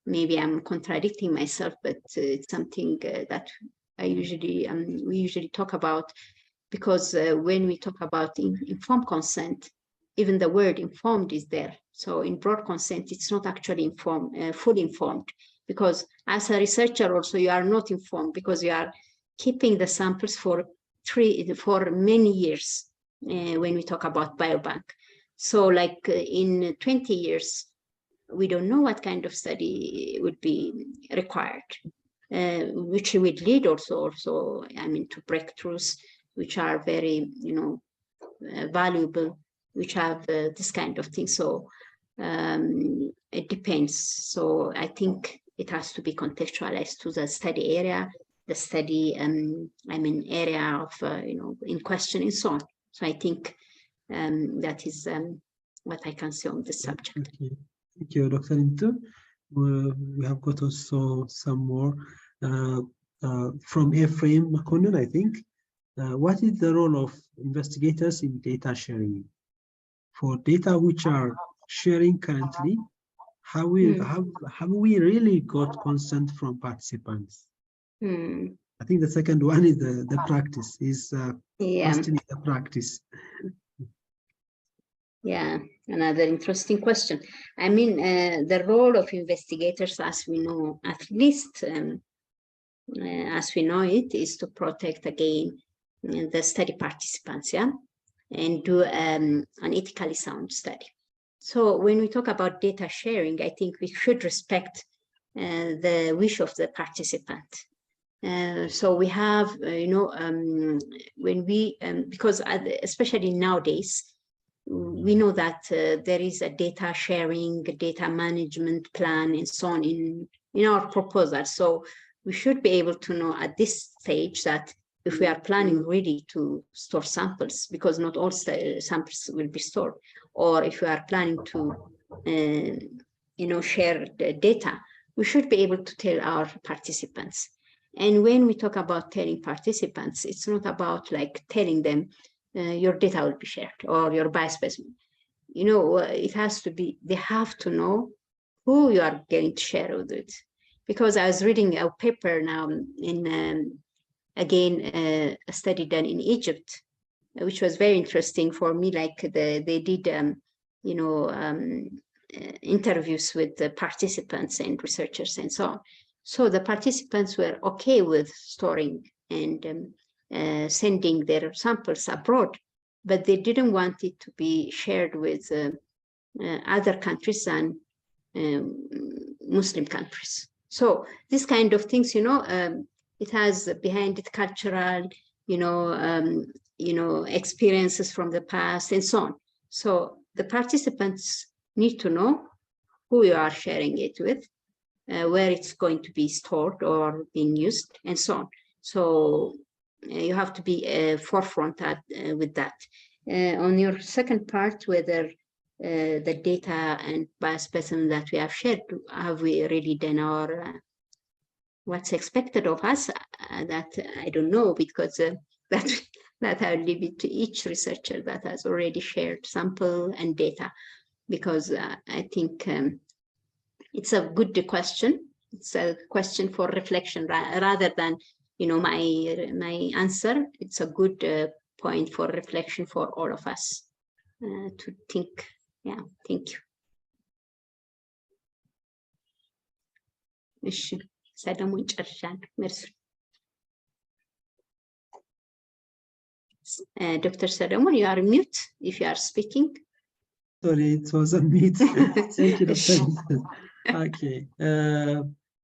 maybe I'm contradicting myself, but it's something that we usually talk about, because when we talk about informed consent, even the word informed is there. So in broad consent, it's not actually informed, fully informed, because as a researcher also, you are not informed because you are keeping the samples for many years when we talk about biobank. So like in 20 years, we don't know what kind of study would be required, which would lead also, to breakthroughs, which are very, valuable, which have this kind of thing. So it depends. So I think it has to be contextualized to the study area, the study, area of, in question and so on. So I think that is what I can say on this subject. Okay. Thank you, Dr. Yimtu. We have got also some more from Ephraim Mequanente, I think. What is the role of investigators in data sharing? For data which are sharing currently, have we really got consent from participants? I think the second one is the practice, is questioning the practice. Yeah, another interesting question. I mean, the role of investigators, as we know, at least as we know it, is to protect, again, the study participants, and do an ethically sound study. So when we talk about data sharing, I think we should respect the wish of the participant. So we have, when we, because especially nowadays, we know that there is a data sharing, data management plan, and so on in our proposal. So we should be able to know at this stage that if we are planning really to store samples, because not all samples will be stored, or if we are planning to, share the data, we should be able to tell our participants. And when we talk about telling participants, it's not about like telling them your data will be shared or your biospecimen. It has to be, they have to know who you are going to share with it. Because I was reading a paper now in, again, a study done in Egypt, which was very interesting for me. Like they did, interviews with the participants and researchers and so on. So the participants were okay with storing and sending their samples abroad, but they didn't want it to be shared with other countries than Muslim countries. So this kind of things, it has behind it cultural, experiences from the past and so on. So the participants need to know who you are sharing it with, where it's going to be stored or being used, and so on. So you have to be forefront with that. On your second part, whether the data and biospecimen that we have shared, have we really done our what's expected of us? That I don't know, because that I'll leave it to each researcher that has already shared sample and data, because I think it's a good question. It's a question for reflection rather than, my answer. It's a good point for reflection for all of us to think. Yeah, thank you. Dr. Salomon, you are mute if you are speaking. Sorry, it was on mute. Thank you, Dr. Okay.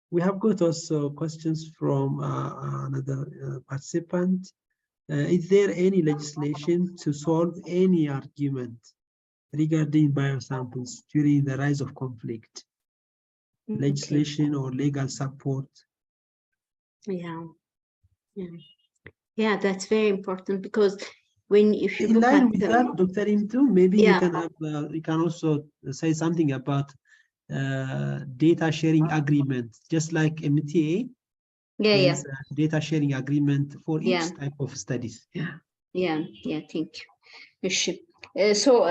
We have got also questions from another participant. Is there any legislation to solve any argument regarding biosamples during the rise of conflict? Legislation or legal support? Yeah, that's very important, because if you In look line at with that, Dr. Yimtu, maybe yeah. you can have you can also say something about data sharing agreement, just like MTA. There's a data sharing agreement for each type of studies. Yeah, thank you. So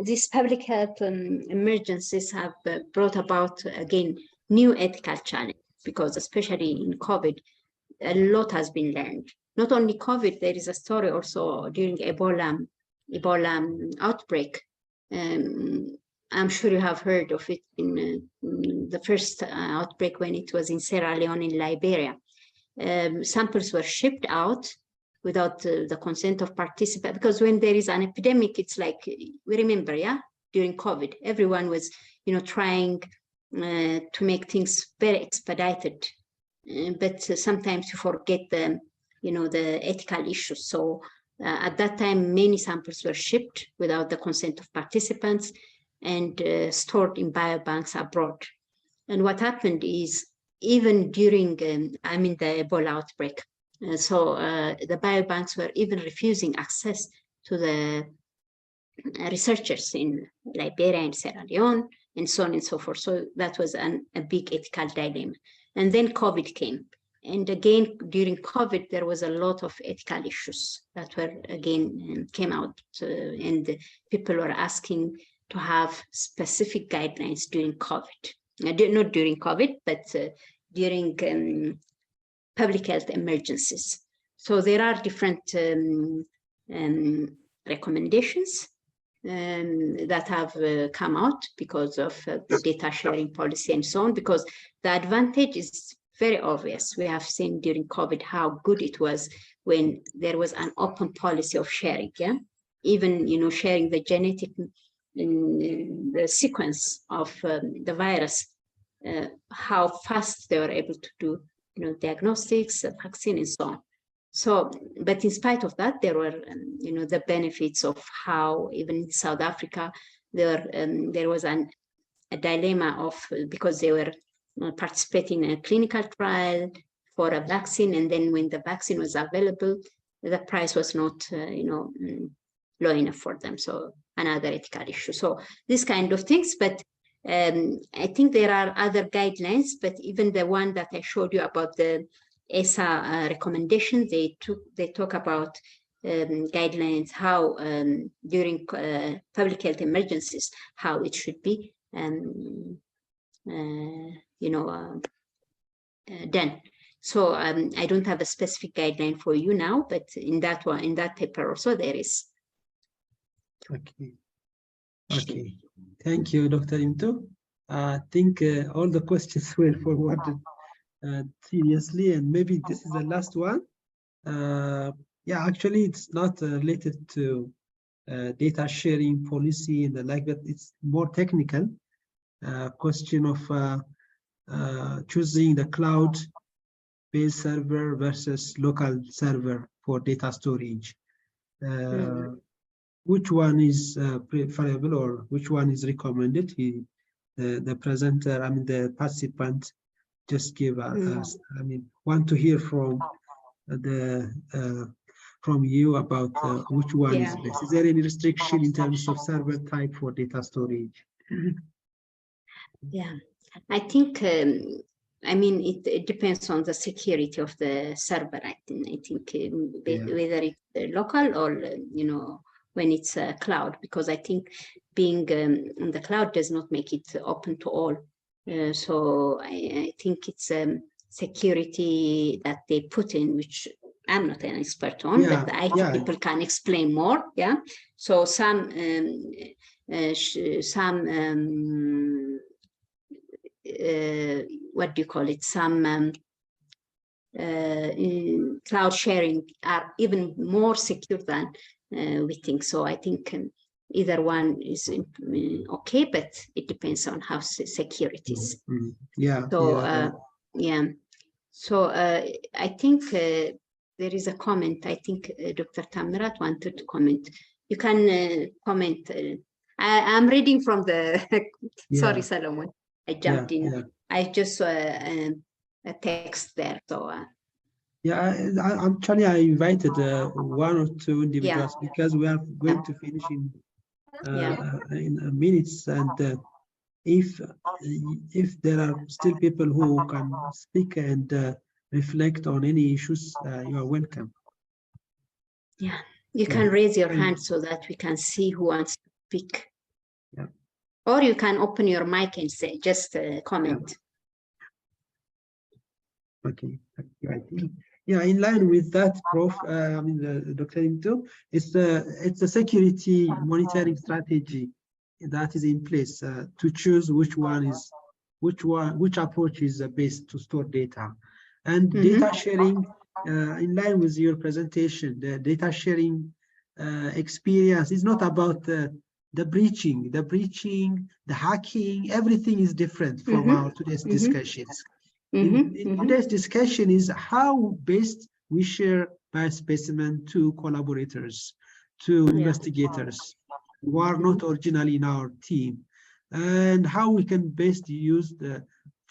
these public health emergencies have brought about, again, new ethical challenge, because especially in COVID, a lot has been learned. Not only COVID, there is a story also during Ebola outbreak. I'm sure you have heard of it in the first outbreak when it was in Sierra Leone in Liberia. Samples were shipped out without the consent of participants, because when there is an epidemic, it's like, we remember, during COVID, everyone was, trying to make things very expedited, but sometimes you forget the ethical issues. So at that time, many samples were shipped without the consent of participants and stored in biobanks abroad. And what happened is, even during, the Ebola outbreak, the biobanks were even refusing access to the researchers in Liberia and Sierra Leone, and so on and so forth. So that was a big ethical dilemma. And then COVID came. And again, during COVID, there was a lot of ethical issues that were, again, came out. And people were asking to have specific guidelines during COVID. Not during COVID, but during public health emergencies. So there are different recommendations that have come out because of the data sharing policy and so on, because the advantage is very obvious. We have seen during COVID how good it was when there was an open policy of sharing, even, sharing the genetic the sequence of the virus, how fast they were able to do, diagnostics, vaccine, and so on. So, but in spite of that, there were, the benefits of how, even in South Africa, there was a dilemma of, because they were participating in a clinical trial for a vaccine, and then when the vaccine was available, the price was not, low enough for them. So another ethical issue. So this kind of things, but I think there are other guidelines, but even the one that I showed you about the ESA recommendation, they talk about guidelines, how during public health emergencies, how it should be done. So I don't have a specific guideline for you now, but in that one, in that paper also there is. Okay. Thank you, Dr. Yimtu. I think all the questions were forwarded seriously, and maybe this is the last one. Yeah, actually, it's not related to data sharing policy and the like, but it's more technical. Question of choosing the cloud-based server versus local server for data storage. Which one is preferable, or which one is recommended? The presenter, the participant, just give us. Want to hear from from you about which one is best. Is there any restriction in terms of server type for data storage? Yeah, I think. It depends on the security of the server. I think whether it's local or when it's a cloud, because I think being on the cloud does not make it open to all. So I think it's security that they put in, which I'm not an expert on, but the IT people can explain more. Yeah. So some what do you call it? Some cloud sharing are even more secure than we think. So I think either one is okay, but it depends on how secure it is. So So I think there is a comment. I think Dr. Tamirat wanted to comment. You can comment. I'm reading from the. Sorry, Solomon. I jumped in. I just saw a text there. So. Yeah, actually, I invited one or two individuals because we are going to finish in minutes, and if there are still people who can speak and reflect on any issues, you are welcome. Yeah, you can raise your hand so that we can see who wants to speak. Yeah. Or you can open your mic and say, just comment. Yeah. Okay, I think. Yeah, in line with that, Prof, Dr. Yimtu, it's a security monitoring strategy that is in place to choose which approach is best to store data. And data sharing, in line with your presentation, the data sharing experience is not about the breaching, the hacking. Everything is different from our today's discussions. In today's discussion is how best we share biospecimen to collaborators, to investigators who are not originally in our team, and how we can best use the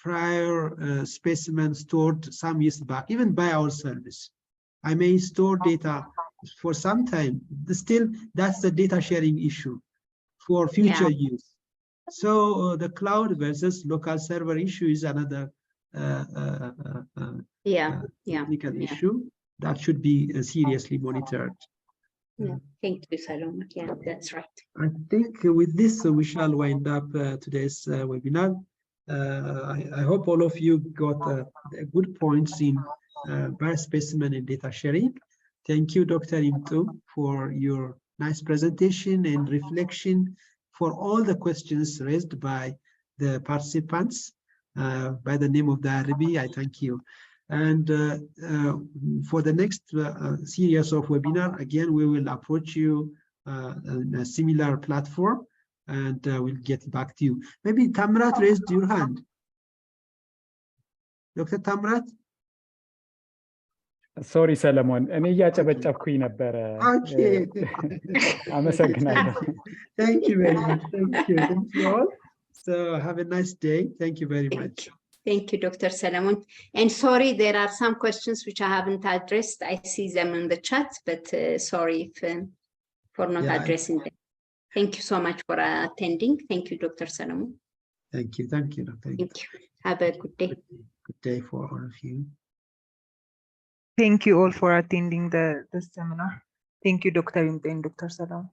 prior specimen stored some years back, even by our service. I may store data for some time, still that's the data sharing issue for future use. So the cloud versus local server issue is another technical issue that should be seriously monitored. Thank you, Salome. Yeah, that's right. I think with this, we shall wind up today's webinar. I hope all of you got good points in biospecimen and data sharing. Thank you, Dr. Yimtu, for your nice presentation and reflection, for all the questions raised by the participants. By the name of the IRB, I thank you. And for the next series of webinar, again, we will approach you in a similar platform, and we'll get back to you. Maybe Tamrat raised your hand. Dr. Tamrat? Sorry, Solomon. እኔ እያጨበጨብኩኝ ነበረ። Okay. አመሰግናለሁ። Thank you very much. Thank you. Thank you all. So have a nice day. Thank you very much. Thank you, Dr. Solomon. And sorry, there are some questions which I haven't addressed. I see them in the chat, but sorry for not addressing them. Thank you so much for attending. Thank you, Dr. Solomon. Thank you. Thank you, Dr. Thank you. Have a good day. Good day for all of you. Thank you all for attending the seminar. Thank you, Dr. Yimtu and Dr. Solomon.